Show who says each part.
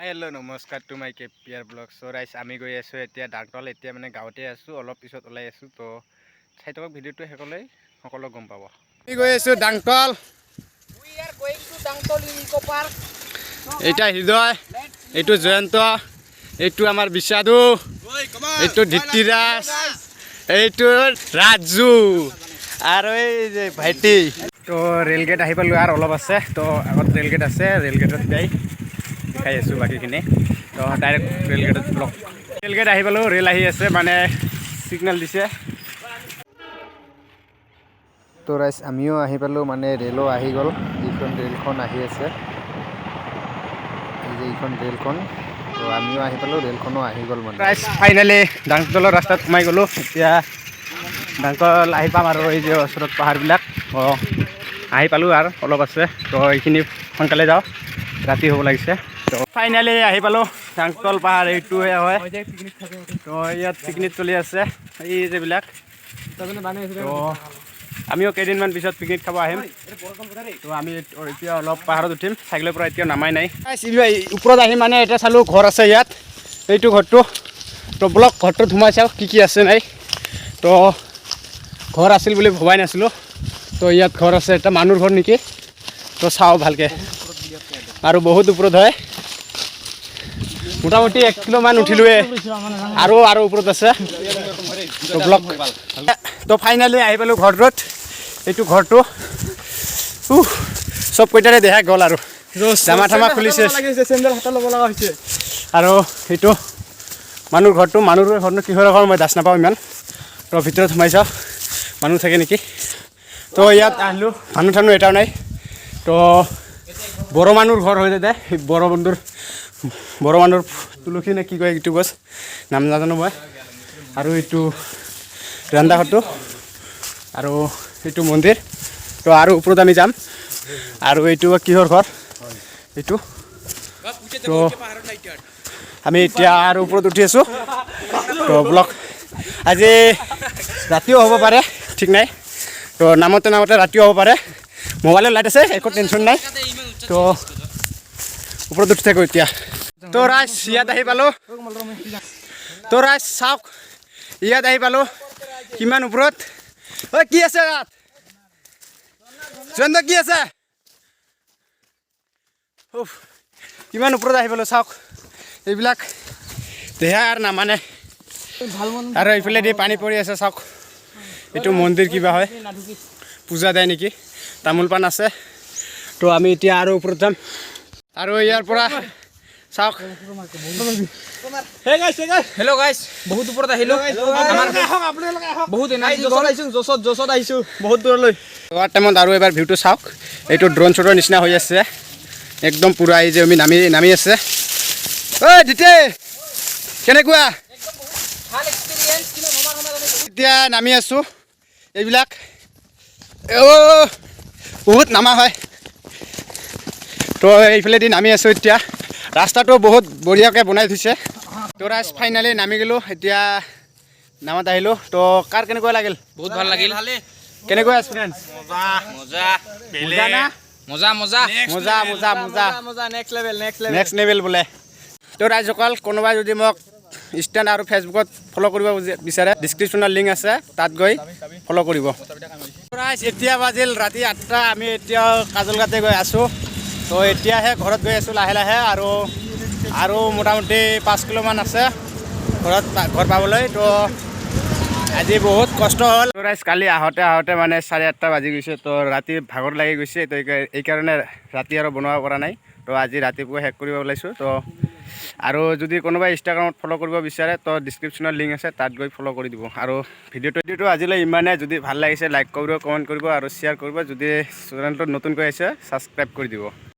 Speaker 1: Hello' নমস্কাৰ to my K.P.R blog. চ' ৰাইজ আমি গৈ আছোঁ এতিয়া ডাকতল। এতিয়া মানে গাঁৱতে আছোঁ, অলপ পিছত ওলাই আছোঁ। তো চাই থাকক ভিডিঅ'টো সকলোৱে গম পাব। আমি গৈ আছোঁ ডাকতল। এইটা হৃদয়, এইটো জয়ন্ত, এইটো আমাৰ বিশাদু, এইটো ধৃতিৰাজ, এইটো ৰাজু আৰু এই যে ভাইটি। তো ৰেলগেট আহি পালোঁ আৰু অলপ আছে। তো আগত ৰেলগেট আছে, ৰেলগেটত যাই দেখাই আছোঁ বাকীখিনি। তো ডাইৰেক্ট ৰেলগেটত ব্লক। ৰেলগেট আহি পালোঁ, ৰেল আহি আছে, মানে ছিগনেল দিছে। তো ৰাইজ আমিও আহি পালোঁ, মানে ৰেলো আহি গ'ল। এইখন ৰেলখন আহি আছে, এই যে এইখন ৰেলখন। তো আমিও আহি পালোঁ, ৰেলখনো আহি গ'ল। মানে ৰাইজ ফাইনেলি ডাকতলৰ ৰাস্তাত সোমাই গ'লোঁ। এতিয়া ডাকতল আহি পাম আৰু এই যে ওচৰত পাহাৰবিলাক। আহি পালোঁ আৰু অলপ আছে। তো এইখিনি সোনকালে যাওঁ, ৰাতি হ'ব লাগিছে। তো ফাইনেলি আহি পালোঁ ডাকতল পাহাৰ। এইটোৱে হয়। তো ইয়াত পিকনিক চলি আছে, এই যেবিলাক। তো আমিও কেইদিনমান পিছত পিকনিক খাব আহিম। তো আমি এতিয়া অলপ পাহাৰত উঠিম, চাইকেলৰ পৰা এতিয়া নামাই নাই। ওপৰত আহি মানে এতিয়া চালোঁ ঘৰ আছে ইয়াত, এইটো ঘৰটো। তো ব্লক ঘৰটোত সোমাই চাওঁ কি আছে নাই। তো ঘৰ আছিল বুলি ভবাই নাছিলোঁ। তো ইয়াত ঘৰ আছে, এটা মানুহৰ ঘৰ নেকি। তো চাওঁ ভালকৈ, আৰু বহুত ওপৰত হয়, মোটামুটি 1 কিলোমান উঠিলোৱে, আৰু ওপৰত আছে। তো ব্লক তো ফাইনেলি আহি পালোঁ ঘৰটোত। এইটো ঘৰটো চব কেইটাৰে দেখাই গ'ল আৰু জামা ঠামা খুলিছে, আৰু সেইটো মানুহৰ ঘৰটো। মানুহৰ ঘৰটো কিহৰ ঘৰ মই দাচ নাপাওঁ ইমান। তো ভিতৰত সোমাই চাওঁ মানুহ থাকে নেকি। তো ইয়াত আহিলোঁ, মানুহ চানুহ এটাও নাই। তো বড়ো মানুহৰ ঘৰ হৈ যায়, বড়ো মানুহৰ তুলসী নে কি কয় এইটো গছ, নাম নাজানো মই। আৰু এইটো ৰন্ধা ঘৰটো, আৰু এইটো মন্দিৰ। তো আৰু ওপৰত আমি যাম। আৰু এইটো কিহৰ ঘৰ এইটো। তো আমি এতিয়া আৰু ওপৰত উঠি আছোঁ। তো ব্লক আজি ৰাতিও হ'ব পাৰে, ঠিক নাই। তো নামতে ৰাতিও হ'ব পাৰে। মোবাইলৰ লাইট আছে, একো টেনশ্যন নাই। তো ওপৰত উঠি থাকোঁ এতিয়া। তো ৰাইজ ইয়াত আহি পালোঁ। তো ৰাইজ চাওক, ইয়াত আহি পালোঁ, কিমান ওপৰত। ঐ কি আছে ইয়াত, জয়ন্ত কি আছে। কিমান ওপৰত আহি পালোঁ চাওক, এইবিলাক দেহা আৰু নামানে। আৰু এইফালেদি পানী পৰি আছে চাওক। এইটো মন্দিৰ কিবা হয়, পূজা দেয় নেকি, তামোল পাণ আছে। তো আমি এতিয়া আৰু ওপৰত যাম, আৰু ইয়াৰ পৰা চাওক। হেল্ল' গাইজ, বহুত ওপৰত আহিলোঁ, বহুত এনাৰ্জি জছত আহিছোঁ বহুত দূৰলৈ। যোৱাৰ টাইমত আৰু এবাৰ ভিউটো চাওক। এইটো ড্ৰোন শ্বটৰ নিচিনা হৈ আছে, একদম পূৰা এই যে আমি নামি আছে। ঐ দিতে কেনেকুৱা, এতিয়া নামি আছোঁ। এইবিলাক বহুত নামা হয়। তো এইফালেদি নামি আছোঁ এতিয়া। ৰাস্তাটো বহুত বঢ়িয়াকৈ বনাই থৈছে। তো ৰাইজ ফাইনেলি নামি গ'লোঁ, এতিয়া নামত আহিলোঁ। তো কাৰ কেনেকুৱা লাগিল?
Speaker 2: বহুত ভাল লাগিল।
Speaker 1: কেনেকুৱা এক্সপিৰিয়েঞ্চ? নেক্সট লেভেল বোলে। তো ৰাইজসকল, কোনোবাই যদি মোক ইনষ্টা আৰু ফেচবুকত ফ'ল' কৰিব বিচাৰে, ডিছক্ৰিপশ্যনৰ লিংক আছে, তাত গৈ ফ'ল' কৰিব। ৰাইজ এতিয়া বাজিল ৰাতি 8টা। আমি এতিয়া কাজলগাতে গৈ আছোঁ। তো এতিয়াহে ঘৰত গৈ আছোঁ লাহে লাহে, আৰু মোটামুটি 5 কিলোমান আছে ঘৰ পাবলৈ। তো আজি বহুত কষ্ট হ'ল। তো ৰাইজ কালি আহোঁতে মানে 8:30 বাজি গৈছে। তো ৰাতি ভাগৰ লাগি গৈছে, তো এইকাৰণে ৰাতি আৰু বনোৱা পৰা নাই। তো আজি ৰাতিপুৱা শেষ কৰিব ওলাইছোঁ। তো আৰু যদি কোনোবাই ইনষ্টাগ্ৰামত ফ'ল' কৰিব বিচাৰে, তো ডিছক্ৰিপশ্যনৰ লিংক আছে, তাত গৈ ফ'ল' কৰি দিব। আৰু ভিডিঅ'টো আজিলৈ ইমানে। যদি ভাল লাগিছে লাইক কৰিব, কমেণ্ট কৰিব আৰু শ্বেয়াৰ কৰিব। যদি চেনেলটোত নতুনকৈ আহিছে ছাবস্ক্ৰাইব কৰি দিব।